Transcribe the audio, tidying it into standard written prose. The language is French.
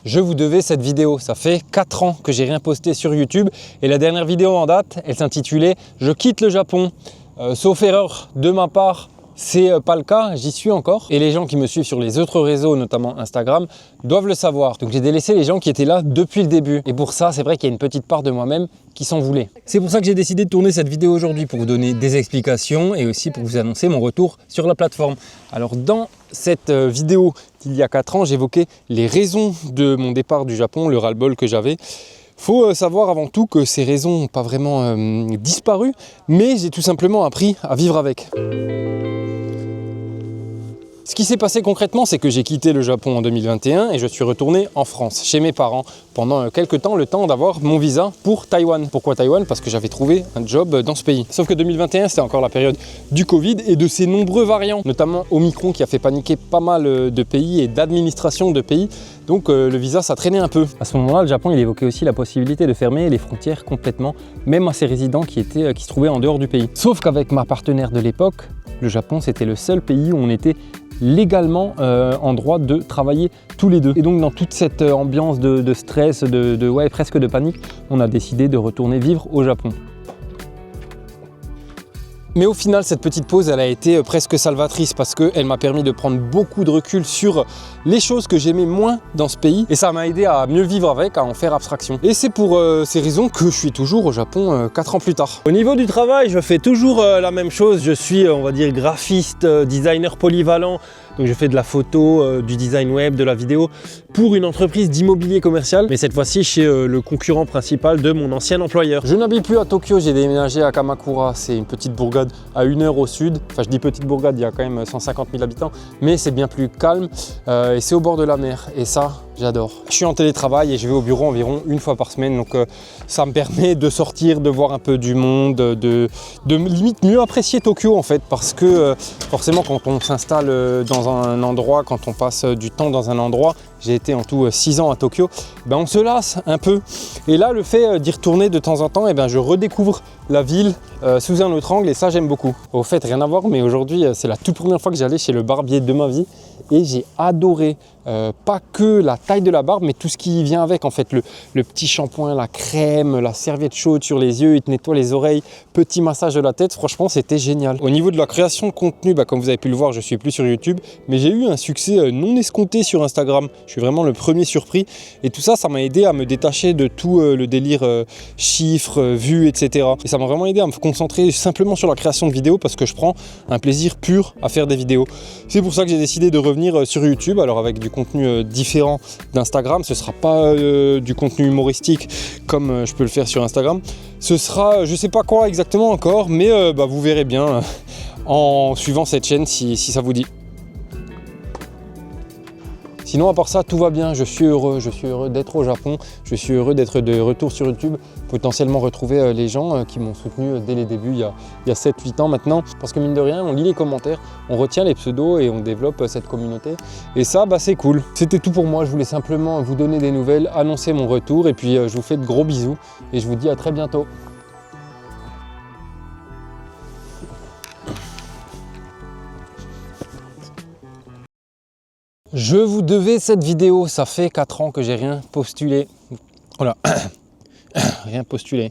Je vous devais cette vidéo, ça fait 4 ans que j'ai rien posté sur YouTube et la dernière vidéo en date, elle s'intitulait « Je quitte le Japon ». Sauf erreur de ma part, c'est pas le cas, j'y suis encore. Et les gens qui me suivent sur les autres réseaux, notamment Instagram, doivent le savoir. Donc j'ai délaissé les gens qui étaient là depuis le début. Et pour ça, c'est vrai qu'il y a une petite part de moi-même qui s'en voulait. C'est pour ça que j'ai décidé de tourner cette vidéo aujourd'hui, pour vous donner des explications et aussi pour vous annoncer mon retour sur la plateforme. Alors dans cette vidéo d'il y a 4 ans, j'évoquais les raisons de mon départ du Japon, le ras-le-bol que j'avais. Faut savoir avant tout que ces raisons n'ont pas vraiment disparu, mais j'ai tout simplement appris à vivre avec. Ce qui s'est passé concrètement, c'est que j'ai quitté le Japon en 2021 et je suis retourné en France, chez mes parents, pendant quelques temps, le temps d'avoir mon visa pour Taïwan. Pourquoi Taïwan? Parce que j'avais trouvé un job dans ce pays. Sauf que 2021, c'était encore la période du Covid et de ses nombreux variants, notamment Omicron qui a fait paniquer pas mal de pays et d'administrations de pays. Donc le visa, ça traînait un peu. À ce moment-là, le Japon, il évoquait aussi la possibilité de fermer les frontières complètement, même à ses résidents qui se trouvaient en dehors du pays. Sauf qu'avec ma partenaire de l'époque, le Japon, c'était le seul pays où on était légalement en droit de travailler tous les deux. Et donc dans toute cette ambiance de stress, ouais, presque de panique, on a décidé de retourner vivre au Japon. Mais au final, cette petite pause, elle a été presque salvatrice parce qu'elle m'a permis de prendre beaucoup de recul sur les choses que j'aimais moins dans ce pays. Et ça m'a aidé à mieux vivre avec, à en faire abstraction. Et c'est pour ces raisons que je suis toujours au Japon 4 ans plus tard. Au niveau du travail, je fais toujours la même chose. Je suis, on va dire, graphiste, designer polyvalent. Donc je fais de la photo, du design web, de la vidéo pour une entreprise d'immobilier commercial, mais cette fois-ci chez le concurrent principal de mon ancien employeur. Je n'habite plus à Tokyo, j'ai déménagé à Kamakura, c'est une petite bourgade à 1 heure au sud. Enfin je dis petite bourgade, il y a quand même 150 000 habitants, mais c'est bien plus calme et c'est au bord de la mer et ça, j'adore. Je suis en télétravail et je vais au bureau environ 1 fois par semaine, donc ça me permet de sortir, de voir un peu du monde, de limite mieux apprécier Tokyo en fait, parce que forcément quand on s'installe dans un endroit, quand on passe du temps dans un endroit, j'ai été en tout 6 ans à Tokyo, ben on se lasse un peu. Et là, le fait d'y retourner de temps en temps, ben je redécouvre la ville sous un autre angle et ça, j'aime beaucoup. Au fait, rien à voir, mais aujourd'hui, c'est la toute première fois que j'allais chez le barbier de ma vie et j'ai adoré pas que la taille de la barbe, mais tout ce qui vient avec en fait, le petit shampoing, la crème, la serviette chaude sur les yeux, il te nettoie les oreilles, petit massage de la tête, franchement c'était génial. Au niveau de la création de contenu, bah, comme vous avez pu le voir, je suis plus sur YouTube, mais j'ai eu un succès non escompté sur Instagram. Je suis vraiment le premier surpris et tout ça, ça m'a aidé à me détacher de tout le délire chiffres, vues, etc. Et ça m'a vraiment aidé à me concentrer simplement sur la création de vidéos parce que je prends un plaisir pur à faire des vidéos. C'est pour ça que j'ai décidé de revenir sur YouTube, alors avec du contenu différent d'Instagram. Ce ne sera pas du contenu humoristique comme je peux le faire sur Instagram. Ce sera, je ne sais pas quoi exactement encore, mais bah, vous verrez bien en suivant cette chaîne si ça vous dit. Sinon, à part ça, tout va bien, je suis heureux d'être au Japon, je suis heureux d'être de retour sur YouTube, potentiellement retrouver les gens qui m'ont soutenu dès les débuts, il y a 7-8 ans maintenant, parce que mine de rien, on lit les commentaires, on retient les pseudos et on développe cette communauté, et ça, bah, c'est cool. C'était tout pour moi, je voulais simplement vous donner des nouvelles, annoncer mon retour, et puis je vous fais de gros bisous, et je vous dis à très bientôt. Je vous devais cette vidéo, ça fait 4 ans que j'ai rien postulé. Voilà, rien postulé.